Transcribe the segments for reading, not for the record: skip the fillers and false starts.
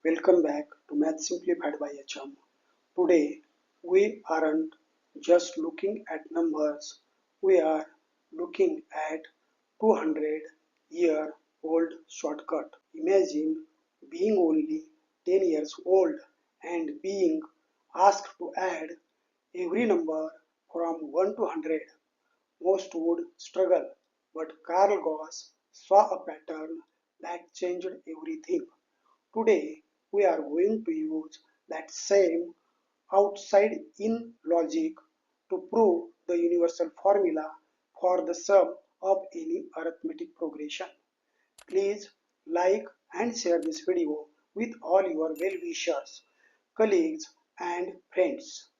Welcome back to Math Simplified by HM. Today we aren't just looking at numbers, we are looking at 200-year-old shortcut. Imagine being only 10 years old and being asked to add every number from 1 to 100. Most would struggle, but Carl Gauss saw a pattern that changed everything. Today, we are going to use that same outside-in logic to prove the universal formula for the sum of any arithmetic progression. Please like and share this video with all your well-wishers, colleagues and friends.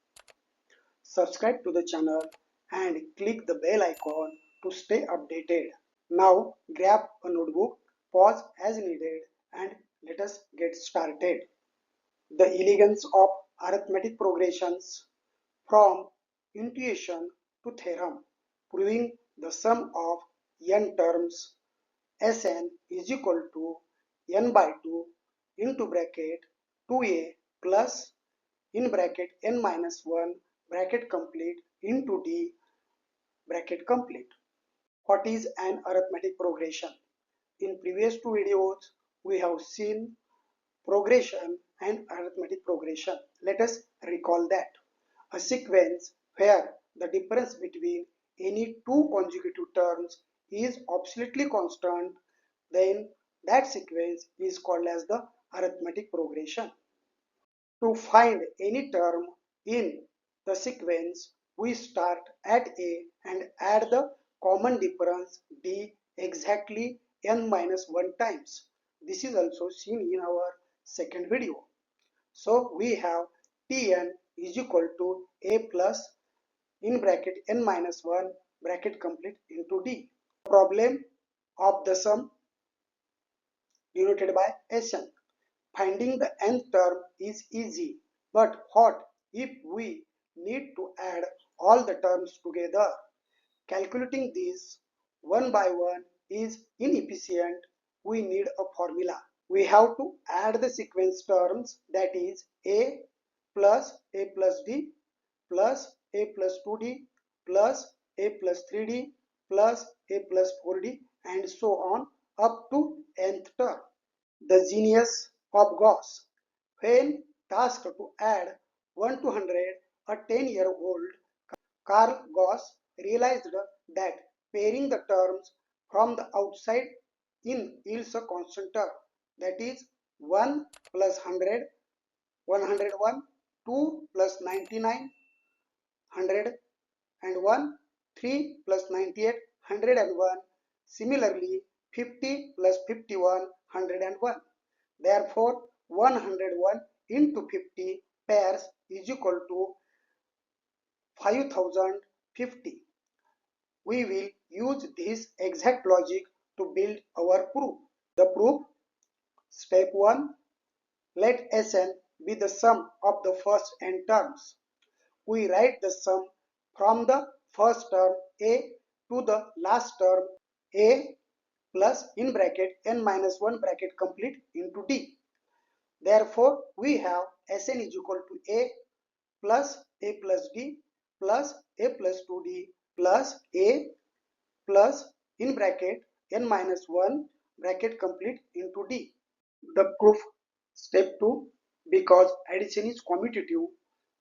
Subscribe to the channel and click the bell icon to stay updated. Now grab a notebook, pause as needed, and let us get started. The elegance of arithmetic progressions from intuition to theorem, proving the sum of n terms Sn is equal to n by 2 into bracket 2a plus in bracket n minus 1 bracket complete into d bracket complete. What is an arithmetic progression? In previous two videos, we have seen progression and arithmetic progression. Let us recall that. A sequence where the difference between any two consecutive terms is absolutely constant, then that sequence is called as the arithmetic progression. To find any term in the sequence, we start at A and add the common difference D exactly n minus 1 times. This is also seen in our second video. So we have Tn is equal to A plus in bracket n minus 1 bracket complete into D. Problem of the sum denoted by Sn. Finding the nth term is easy, but what if we need to add all the terms together? Calculating these one by one is inefficient. We need a formula. We have to add the sequence terms, that is a plus d plus a plus 2d plus a plus 3d plus a plus 4d and so on up to nth term. The genius of Gauss. When tasked to add 1 to 100, a 10-year-old Carl Gauss realized that pairing the terms from the outside in yields a constant term, that is 1 plus 100, 101, 2 plus 99, 101, 3 plus 98, 101. Similarly, 50 plus 51, 101. Therefore, 101 into 50 pairs is equal to 5050. We will use this exact logic to build our proof. The proof, step 1, let Sn be the sum of the first n terms. We write the sum from the first term a to the last term a plus in bracket n minus 1 bracket complete into d. Therefore, we have Sn is equal to a plus d plus a plus 2d plus a plus in bracket n minus 1 bracket complete into d. The proof, step 2, because addition is commutative,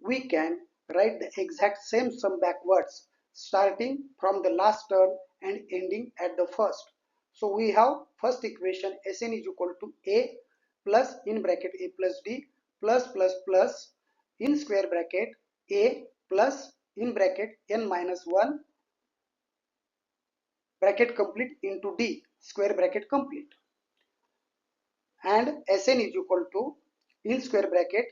we can write the exact same sum backwards, starting from the last term and ending at the first. So we have first equation Sn is equal to a plus in bracket a plus d plus in square bracket a plus in bracket n minus 1 bracket complete into d square bracket complete, and Sn is equal to in square bracket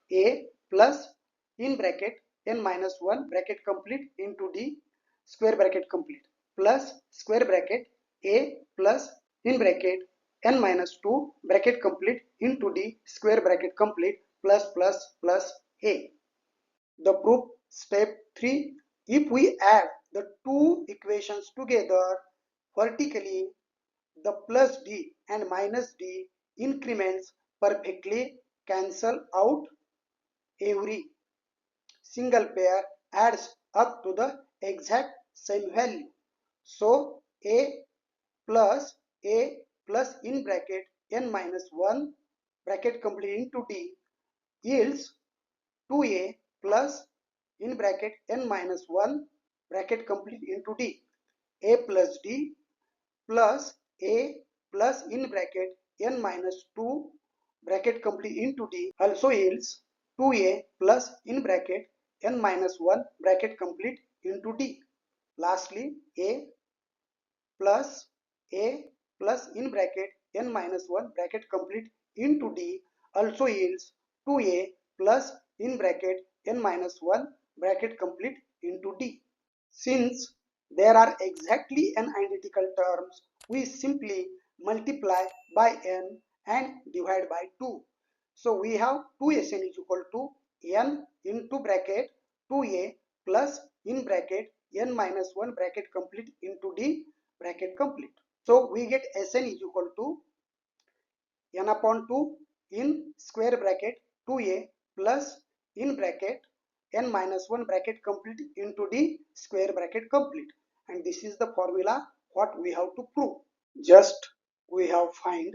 a plus in bracket n minus 1 bracket complete into d square bracket complete plus square bracket a plus in bracket n minus 2 bracket complete into d square bracket complete plus a. The proof, step 3, if we add the two equations together vertically, the plus d and minus d increments perfectly cancel out. Every single pair adds up to the exact same value. So a plus in bracket n minus 1 bracket complete into d yields 2a plus in bracket n minus 1 bracket complete into d. A plus d plus a plus in bracket n minus 2 bracket complete into d also yields 2a plus in bracket n minus 1 bracket complete into d. Lastly, a plus in bracket n minus 1 bracket complete into d also yields 2a plus in bracket n minus 1 bracket complete into d. Since there are exactly n identical terms, we simply multiply by n and divide by 2. So we have 2sn is equal to n into bracket 2a plus in bracket n minus 1 bracket complete into d bracket complete. So we get Sn is equal to n upon 2 in square bracket 2a plus in bracket n minus 1 bracket complete into d square bracket complete. And this is the formula what we have to prove. Just we have find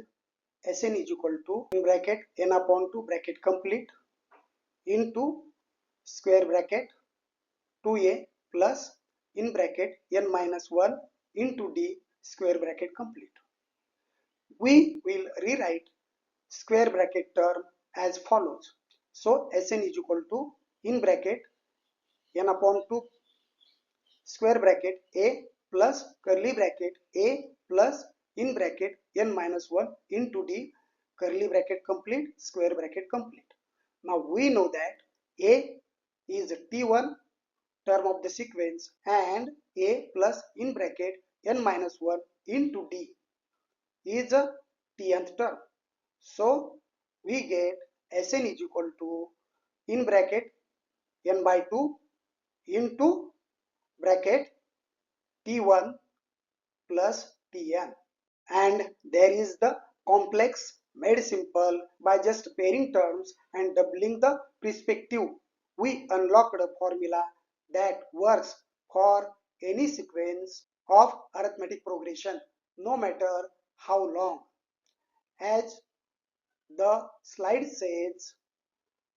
Sn is equal to in bracket n upon 2 bracket complete into square bracket 2a plus in bracket n minus 1 into d square bracket complete. We will rewrite square bracket term as follows. So Sn is equal to in bracket n upon 2 square bracket a plus curly bracket a plus in bracket n minus 1 into d curly bracket complete square bracket complete. Now we know that a is t1 term of the sequence and a plus in bracket n minus 1 into d is a tnth term. So we get Sn is equal to in bracket n by 2 into bracket t1 plus tn. And there is the complex made simple by just pairing terms and doubling the perspective. We unlocked a formula that works for any sequence of arithmetic progression, no matter how long. As the slide says,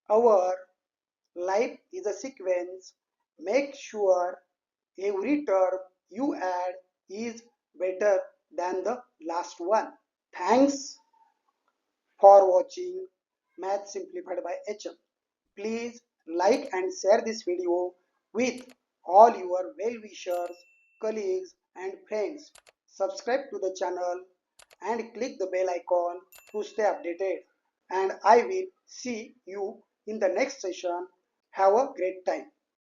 our life is a sequence. Make sure every term you add is better than the last one. Thanks for watching Math Simplified by HM. Please like and share this video with all your well-wishers, colleagues and friends. Subscribe to the channel and click the bell icon to stay updated. And I will see you in the next session. Have a great time.